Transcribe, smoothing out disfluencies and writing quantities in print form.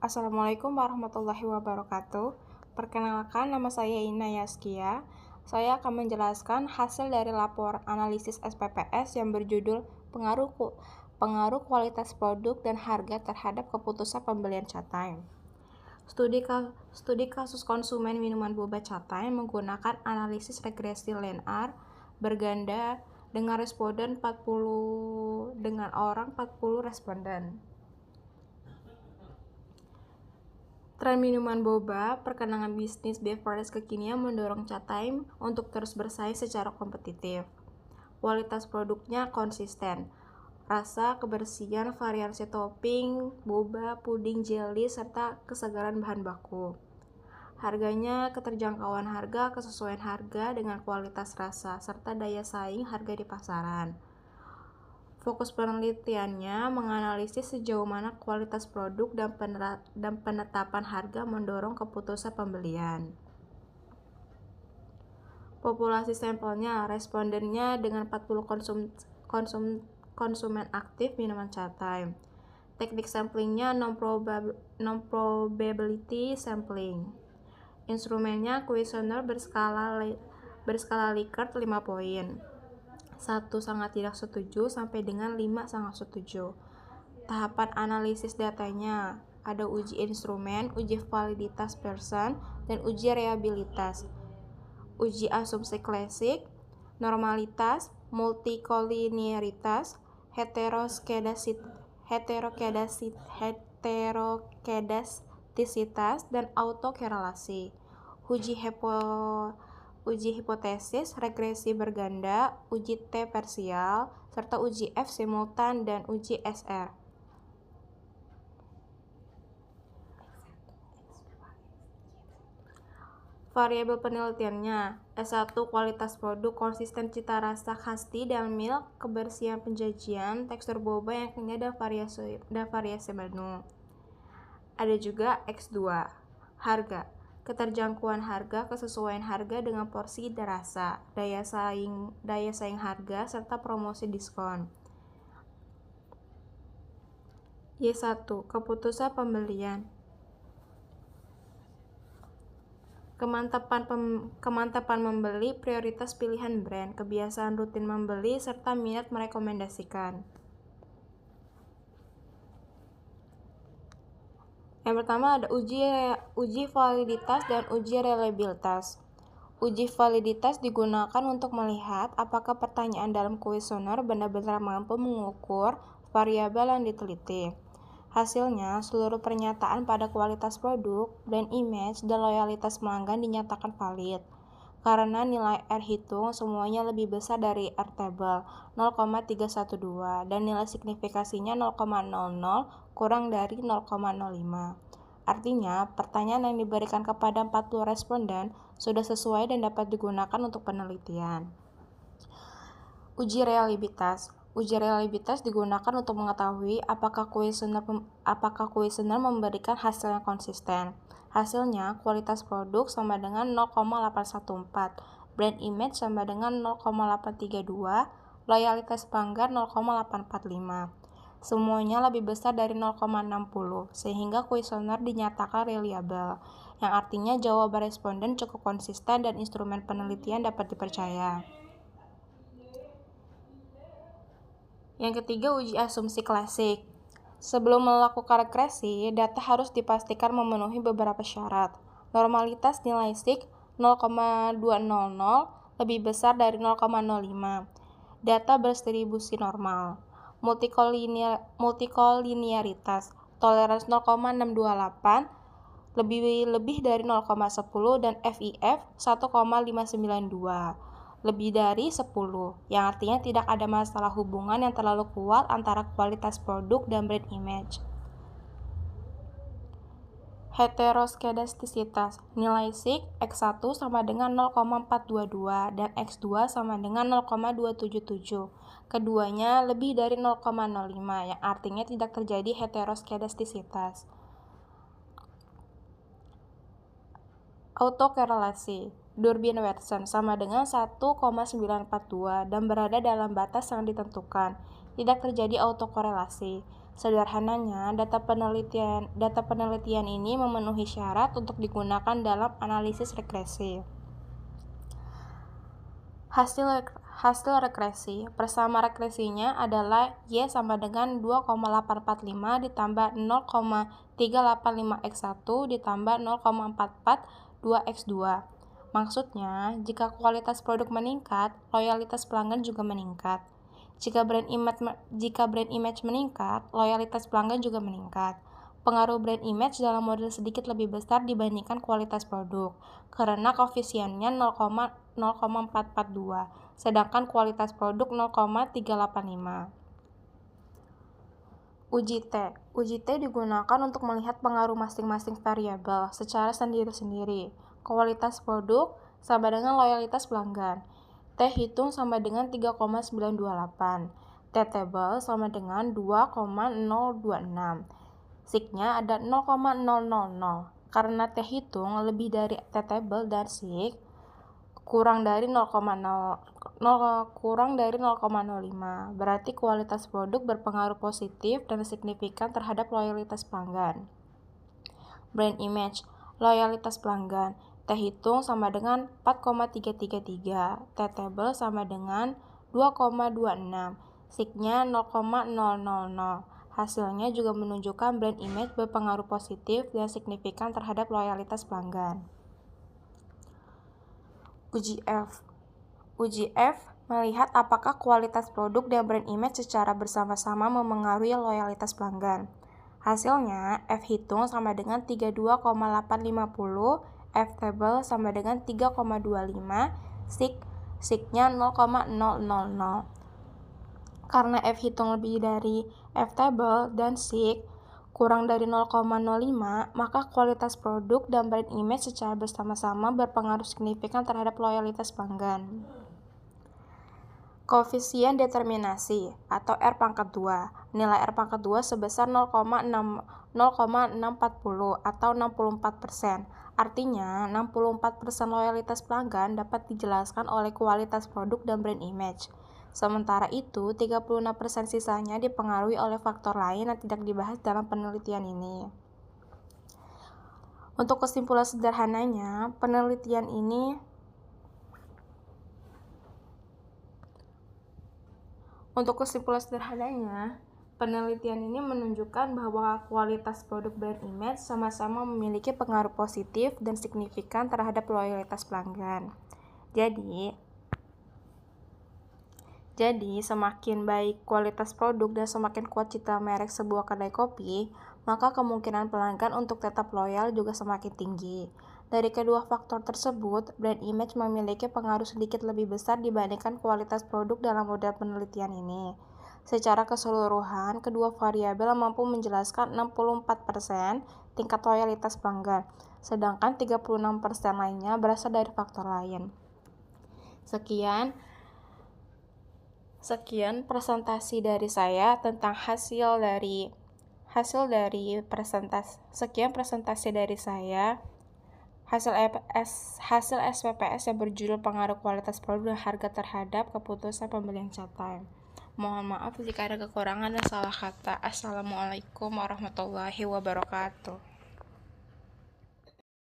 Assalamualaikum warahmatullahi wabarakatuh. Perkenalkan, nama saya Ina Yaskia. Saya akan menjelaskan hasil dari laporan analisis SPPS yang berjudul pengaruh kualitas produk dan harga terhadap keputusan pembelian Chat Time. Studi kasus konsumen minuman boba Chat Time menggunakan analisis regresi linear berganda dengan 40 responden. Tren minuman boba, perkembangan bisnis beverage kekinian mendorong Chat Time untuk terus bersaing secara kompetitif. Kualitas produknya konsisten. Rasa, kebersihan, variasi topping, boba, puding, jelly, serta kesegaran bahan baku. Harganya, keterjangkauan harga, kesesuaian harga dengan kualitas rasa, serta daya saing harga di pasaran. Fokus penelitiannya menganalisis sejauh mana kualitas produk dan penetapan harga mendorong keputusan pembelian. Populasi sampelnya, respondennya dengan 40 konsumen aktif minuman Chat Time. Teknik samplingnya non-probability sampling. Instrumennya kuesioner berskala Likert 5 poin. 1 sangat tidak setuju sampai dengan 5 sangat setuju. Tahapan analisis datanya ada uji instrumen, uji validitas person, dan uji reliabilitas. Uji asumsi klasik, normalitas, multikoliniaritas, heterokedastisitas, dan autokorelasi. Uji hipotesis, regresi berganda, uji T parsial, serta uji F simultan dan uji SR. Variabel penelitiannya, S1 kualitas produk, konsisten cita rasa khas tea dan milk, kebersihan penyajian, tekstur boba yang kenyal dan variasi menu. Ada juga X2, harga. Keterjangkauan harga, kesesuaian harga dengan porsi dan rasa, daya saing harga, serta promosi diskon. Y1, keputusan pembelian. Kemantapan membeli, prioritas pilihan brand, kebiasaan rutin membeli, serta minat merekomendasikan. Yang pertama ada uji validitas dan uji reliabilitas. Uji validitas digunakan untuk melihat apakah pertanyaan dalam kuesioner benar-benar mampu mengukur variabel yang diteliti. Hasilnya, seluruh pernyataan pada kualitas produk, brand image, dan loyalitas pelanggan dinyatakan valid. Karena nilai R hitung semuanya lebih besar dari R table 0,312 dan nilai signifikasinya 0,00 kurang dari 0,05. Artinya, pertanyaan yang diberikan kepada 40 responden sudah sesuai dan dapat digunakan untuk penelitian. Uji reliabilitas. Uji reliabilitas digunakan untuk mengetahui apakah kuesioner memberikan hasil yang konsisten. Hasilnya, kualitas produk sama dengan 0,814, brand image sama dengan 0,832, loyalitas pelanggan 0,845. Semuanya lebih besar dari 0,60, sehingga kuesioner dinyatakan reliable, yang artinya jawaban responden cukup konsisten dan instrumen penelitian dapat dipercaya. Yang ketiga, uji asumsi klasik. Sebelum melakukan regresi, data harus dipastikan memenuhi beberapa syarat. Normalitas nilai SIG 0,200 lebih besar dari 0,05. Data berdistribusi normal. Multikoliniaritas, toleransi 0,628 lebih dari 0,10 dan FIF 1,592. Lebih dari 10, yang artinya tidak ada masalah hubungan yang terlalu kuat antara kualitas produk dan brand image. Heterokedastisitas, nilai SIG X1 sama dengan 0,422 dan X2 sama dengan 0,277. Keduanya lebih dari 0,05, yang artinya tidak terjadi heterokedastisitas. Autokorelasi, Durbin-Watson sama dengan 1,942 dan berada dalam batas yang ditentukan. Tidak terjadi autokorelasi. Sederhananya, data penelitian ini memenuhi syarat untuk digunakan dalam analisis regresi. Hasil regresi, persama regresinya adalah Y sama dengan 2,845 ditambah 0,385X1 ditambah 0,442X2. Maksudnya, jika kualitas produk meningkat, loyalitas pelanggan juga meningkat. Jika brand image meningkat, loyalitas pelanggan juga meningkat. Pengaruh brand image dalam model sedikit lebih besar dibandingkan kualitas produk, karena koefisiennya 0,442, sedangkan kualitas produk 0,385. Uji T digunakan untuk melihat pengaruh masing-masing variabel secara sendiri-sendiri. Kualitas produk sama dengan loyalitas pelanggan. T hitung sama dengan 3,928. T table sama dengan 2,026. Sig-nya ada 0,000. Karena T hitung lebih dari T table dan Sig kurang dari 0,05. Berarti kualitas produk berpengaruh positif dan signifikan terhadap loyalitas pelanggan. Brand image, loyalitas pelanggan. T hitung sama dengan 4,333, T table sama dengan 2,26, Sig-nya 0,000. Hasilnya juga menunjukkan brand image berpengaruh positif dan signifikan terhadap loyalitas pelanggan. Uji F melihat apakah kualitas produk dan brand image secara bersama-sama memengaruhi loyalitas pelanggan. Hasilnya, F hitung sama dengan 32,850, F table sama dengan 3,25, Sig-nya 0,000. Karena F hitung lebih dari F table dan Sig kurang dari 0,05, maka kualitas produk dan brand image secara bersama-sama berpengaruh signifikan terhadap loyalitas pelanggan. Koefisien determinasi atau R². Nilai R², sebesar 0,640 atau 64%. Artinya, 64% loyalitas pelanggan dapat dijelaskan oleh kualitas produk dan brand image. Sementara itu, 36% sisanya dipengaruhi oleh faktor lain yang tidak dibahas dalam penelitian ini. Untuk kesimpulan sederhananya, penelitian ini menunjukkan bahwa kualitas produk brand image sama-sama memiliki pengaruh positif dan signifikan terhadap loyalitas pelanggan. Jadi, semakin baik kualitas produk dan semakin kuat citra merek sebuah kedai kopi, maka kemungkinan pelanggan untuk tetap loyal juga semakin tinggi. Dari kedua faktor tersebut, brand image memiliki pengaruh sedikit lebih besar dibandingkan kualitas produk dalam model penelitian ini. Secara keseluruhan, kedua variabel mampu menjelaskan 64% tingkat loyalitas pelanggan, sedangkan 36% lainnya berasal dari faktor lain. Sekian presentasi dari saya tentang hasil SPPS yang berjudul pengaruh kualitas produk dan harga terhadap keputusan pembelian cat time. Mohon maaf jika ada kekurangan dan salah kata. Assalamualaikum warahmatullahi wabarakatuh.